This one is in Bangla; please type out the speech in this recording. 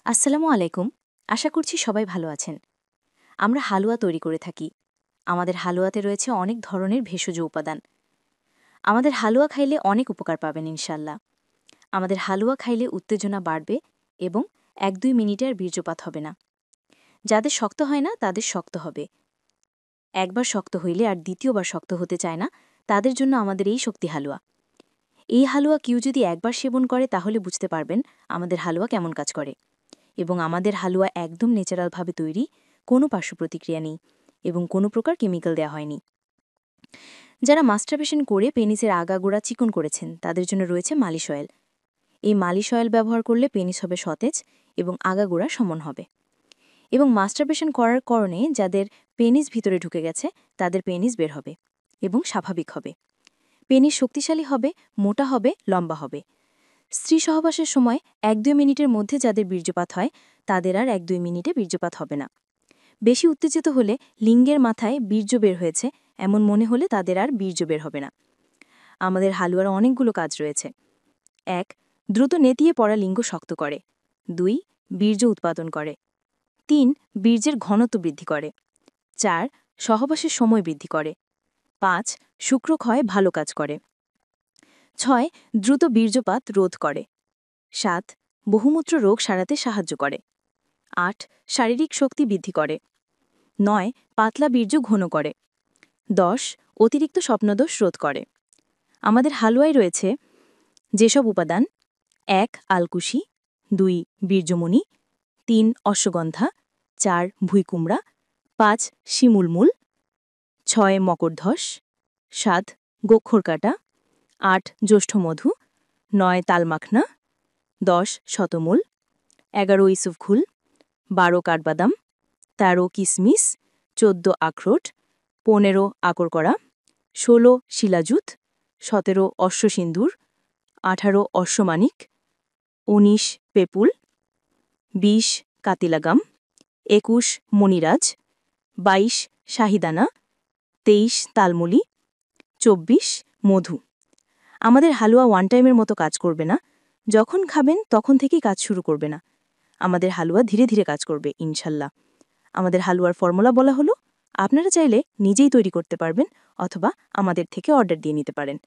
আসসালামু আলাইকুম। আশা করছি সবাই ভালো আছেন। আমরা হালুয়া তৈরি করে থাকি। আমাদের হালুয়াতে রয়েছে অনেক ধরনের ভেষজ উপাদান। আমাদের হালুয়া খাইলে অনেক উপকার পাবেন ইনশাল্লাহ। আমাদের হালুয়া খাইলে উত্তেজনা বাড়বে এবং ১-২ মিনিটে আর বীর্যপাত হবে না। যাদের শক্ত হয় না তাদের শক্ত হবে। একবার শক্ত হইলে আর দ্বিতীয়বার শক্ত হতে চায় না, তাদের জন্য আমাদের এই শক্তি হালুয়া। এই হালুয়া কেউ যদি একবার সেবন করে তাহলে বুঝতে পারবেন আমাদের হালুয়া কেমন কাজ করে। এবং আমাদের হালুয়া একদম ন্যাচারালভাবে তৈরি, কোনো পার্শ্বপ্রতিক্রিয়া নেই এবং কোনো প্রকার কেমিক্যাল দেওয়া হয়নি। যারা মাস্টারবেশন করে পেনিসের আগাগোড়া চিকন করেছেন তাদের জন্য রয়েছে মালিশ অয়েল। এই মালিশ অয়েল ব্যবহার করলে পেনিস হবে সতেজ এবং আগাগোড়া সমন হবে। এবং মাস্টারবেশন করার কারণে যাদের পেনিস ভিতরে ঢুকে গেছে তাদের পেনিস বের হবে এবং স্বাভাবিক হবে। পেনিস শক্তিশালী হবে, মোটা হবে, লম্বা হবে। স্ত্রী সহবাসের সময় ১-২ মিনিটের মধ্যে যাদের বীর্যপাত হয় তাদের আর ১-২ মিনিটে বীর্যপাত হবে না। বেশি উত্তেজিত হলে লিঙ্গের মাথায় বীর্য বের হয়েছে এমন মনে হলে তাদের আর বীর্য বের হবে না। আমাদের হালুয়ার অনেকগুলো কাজ রয়েছে। ১. দ্রুত নেতিয়ে পড়া লিঙ্গ শক্ত করে। ২. বীর্য উৎপাদন করে। ৩. বীর্যের ঘনত্ব বৃদ্ধি করে। ৪. সহবাসের সময় বৃদ্ধি করে। ৫. শুক্রক্ষয় ভালো কাজ করে। ৬. দ্রুত বীর্যপাত রোধ করে। ৭. বহুমূত্র রোগ সারাতে সাহায্য করে। ৮. শারীরিক শক্তি বৃদ্ধি করে। ৯. পাতলা বীর্য ঘন করে। ১০. অতিরিক্ত স্বপ্নদোষ রোধ করে। আমাদের হালুয়ায় রয়েছে যেসব উপাদান: ১. আলকুশি, ২. বীর্যমণি, ৩. অশ্বগন্ধা, ৪. ভুঁইকুমড়া, ৫. শিমুলমূল, ৬. মকরধ্বস, ৭. গোক্ষরকাটা, ৮. জ্যৈষ্ঠমধু, ৯. তালমাখনা, ১০. শতমূল, ১১. ইসুফঘুল, ১২. কাঠবাদাম, ১৩. কিসমিস, ১৪. আখরোট, ১৫. আকরকরা, ১৬. শিলাজুত, ১৭. অশ্বসিন্দুর, ১৮. অশ্বমানিক, ১৯. পেপুল, ২০. কাতিলাগাম, ২১. মণিরাজ, ২২. শাহিদানা, ২৩. তালমুলি, ২৪. মধু। আমাদের হালুয়া ওয়ান টাইমের মতো কাজ করবে না। যখন খাবেন তখন থেকেই কাজ শুরু করবে না। আমাদের হালুয়া ধীরে ধীরে কাজ করবে ইনশাল্লাহ। আমাদের হালুয়ার ফর্মুলা বলা হলো, আপনারা চাইলে নিজেই তৈরি করতে পারবেন অথবা আমাদের থেকে অর্ডার দিয়ে নিতে পারেন।